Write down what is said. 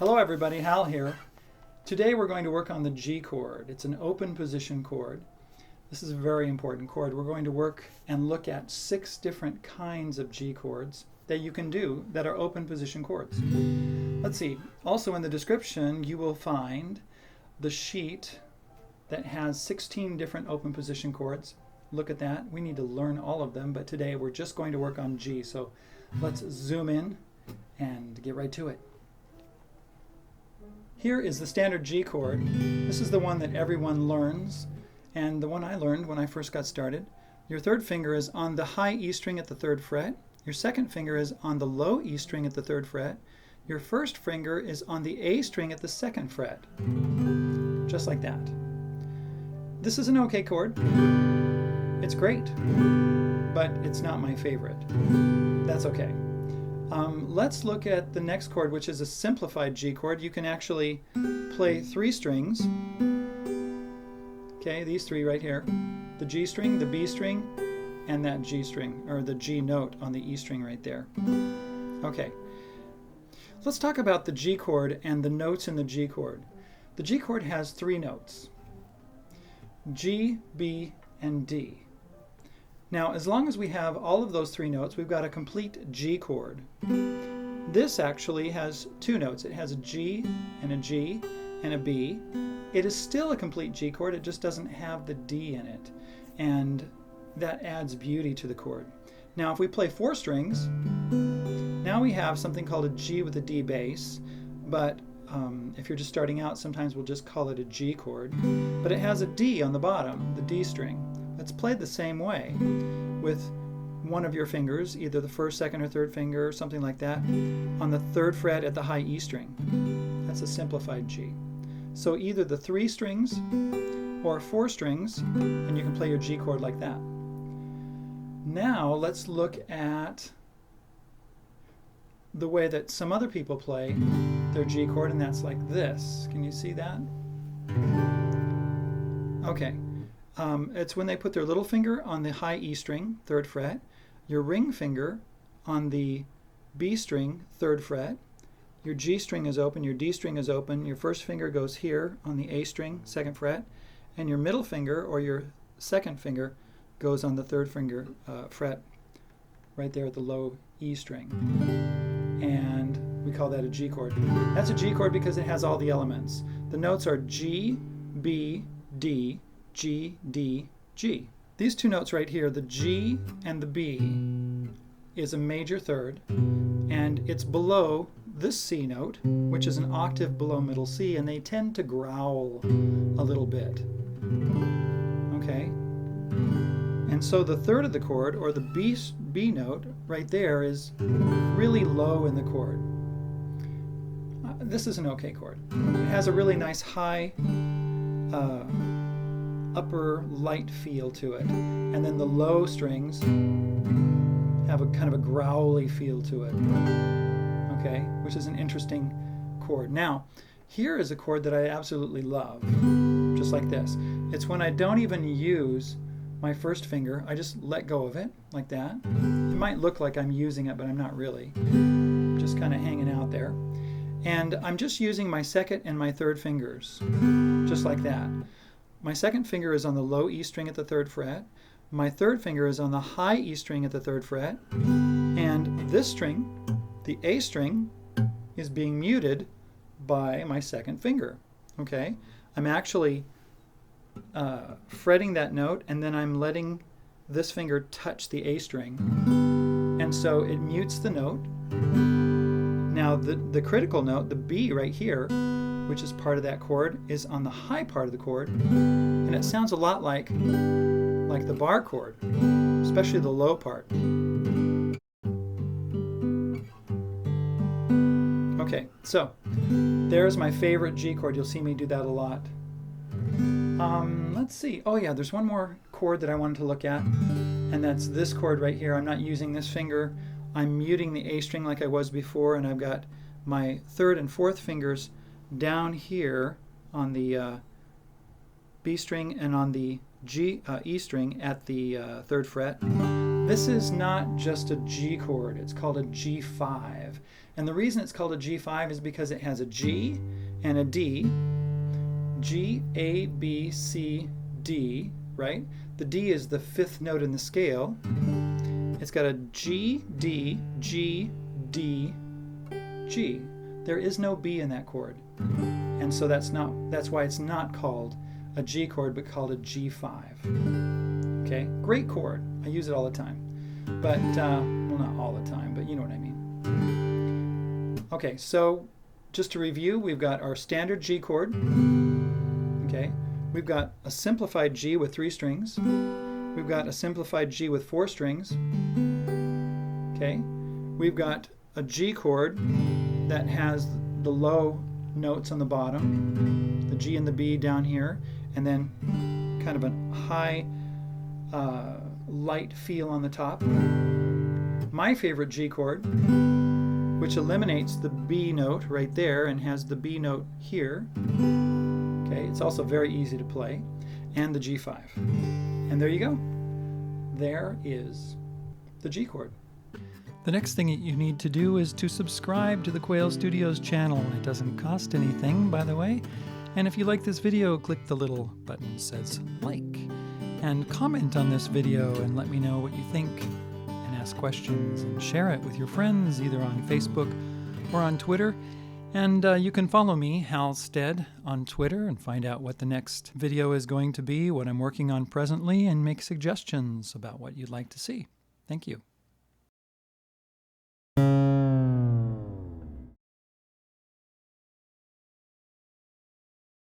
Hello everybody, Hal here. Today we're going to work on the G chord. It's an open position chord. This is a very important chord. We're going to work and look at 6 different kinds of G chords that you can do that are open position chords. Let's see. Also in the description you will find the sheet that has 16 different open position chords. Look at that. We need to learn all of them, but today we're just going to work on G. So let's zoom in and get right to it. Here is the standard G chord. This is the one that everyone learns, and the one I learned when I first got started. Your third finger is on the high E string at the 3rd fret. Your second finger is on the low E string at the 3rd fret. Your first finger is on the A string at the 2nd fret. Just like that. This is an okay chord. It's great, but it's not my favorite. That's okay. Let's look at the next chord, which is a simplified G chord. You can actually play 3 strings. Okay, these 3 right here. The G string, the B string, and that G string, or the G note on the E string right there. Okay, let's talk about the G chord and the notes in the G chord. The G chord has 3 notes: G, B, and D. Now, as long as we have all of those 3 notes, we've got a complete G chord. This actually has 2 notes. It has a G and a B. It is still a complete G chord, it just doesn't have the D in it. And that adds beauty to the chord. Now, if we play 4 strings, now we have something called a G with a D bass, but if you're just starting out, sometimes we'll just call it a G chord. But it has a D on the bottom, the D string. It's played the same way with one of your fingers, either the 1st, 2nd, or 3rd finger, or something like that, on the 3rd fret at the high E string. That's a simplified G. So either the 3 strings or 4 strings, and you can play your G chord like that. Now let's look at the way that some other people play their G chord, and that's like this. Can you see that? Okay. It's when they put their little finger on the high E string, 3rd fret, your ring finger on the B string, 3rd fret, your G string is open, your D string is open, your first finger goes here on the A string, 2nd fret, and your middle finger or your second finger goes on the 3rd finger fret right there at the low E string. And we call that a G chord. That's a G chord because it has all the elements. The notes are G, B, D, G, D, G. These 2 notes right here, the G and the B, is a major 3rd, and it's below this C note, which is an octave below middle C, and they tend to growl a little bit. Okay? And so the 3rd of the chord, or the B note, right there is really low in the chord. This is an okay chord. It has a really nice high upper light feel to it, and then the low strings have a kind of a growly feel to it, okay, which is an interesting chord. Now, here is a chord that I absolutely love, just like this. It's when I don't even use my 1st finger, I just let go of it, like that. It might look like I'm using it, but I'm not really. I'm just kind of hanging out there. And I'm just using my 2nd and my 3rd fingers, just like that. My 2nd finger is on the low E string at the 3rd fret. My 3rd finger is on the high E string at the 3rd fret. And this string, the A string, is being muted by my 2nd finger. Okay? I'm actually fretting that note, and then I'm letting this finger touch the A string. And so it mutes the note. Now the critical note, the B right here, which is part of that chord, is on the high part of the chord, and it sounds a lot like the bar chord, especially the low part. Okay, so there's my favorite G chord. You'll see me do that a lot. Let's see. Oh yeah, there's one more chord that I wanted to look at, and that's this chord right here. I'm not using this finger. I'm muting the A string like I was before, and I've got my 3rd and 4th fingers down here on the B string and on the E string at the 3rd fret. This is not just a G chord, it's called a G5. And the reason it's called a G5 is because it has a G and a D. G, A, B, C, D, right? The D is the 5th note in the scale. It's got a G, D, G, D, G. There is no B in that chord. And so that's why it's not called a G chord, but called a G5. Okay? Great chord. I use it all the time. But, well, not all the time, but you know what I mean. Okay, so just to review, we've got our standard G chord. Okay? We've got a simplified G with 3 strings. We've got a simplified G with 4 strings. Okay? We've got a G chord that has the low notes on the bottom, the G and the B down here, and then kind of a high, light feel on the top. My favorite G chord, which eliminates the B note right there and has the B note here. Okay, it's also very easy to play, and the G5. And there you go. There is the G chord. The next thing that you need to do is to subscribe to the Quail Studios channel. It doesn't cost anything, by the way. And if you like this video, click the little button that says like. And comment on this video and let me know what you think. And ask questions and share it with your friends, either on Facebook or on Twitter. And you can follow me, Hal Stead, on Twitter and find out what the next video is going to be, what I'm working on presently, and make suggestions about what you'd like to see. Thank you.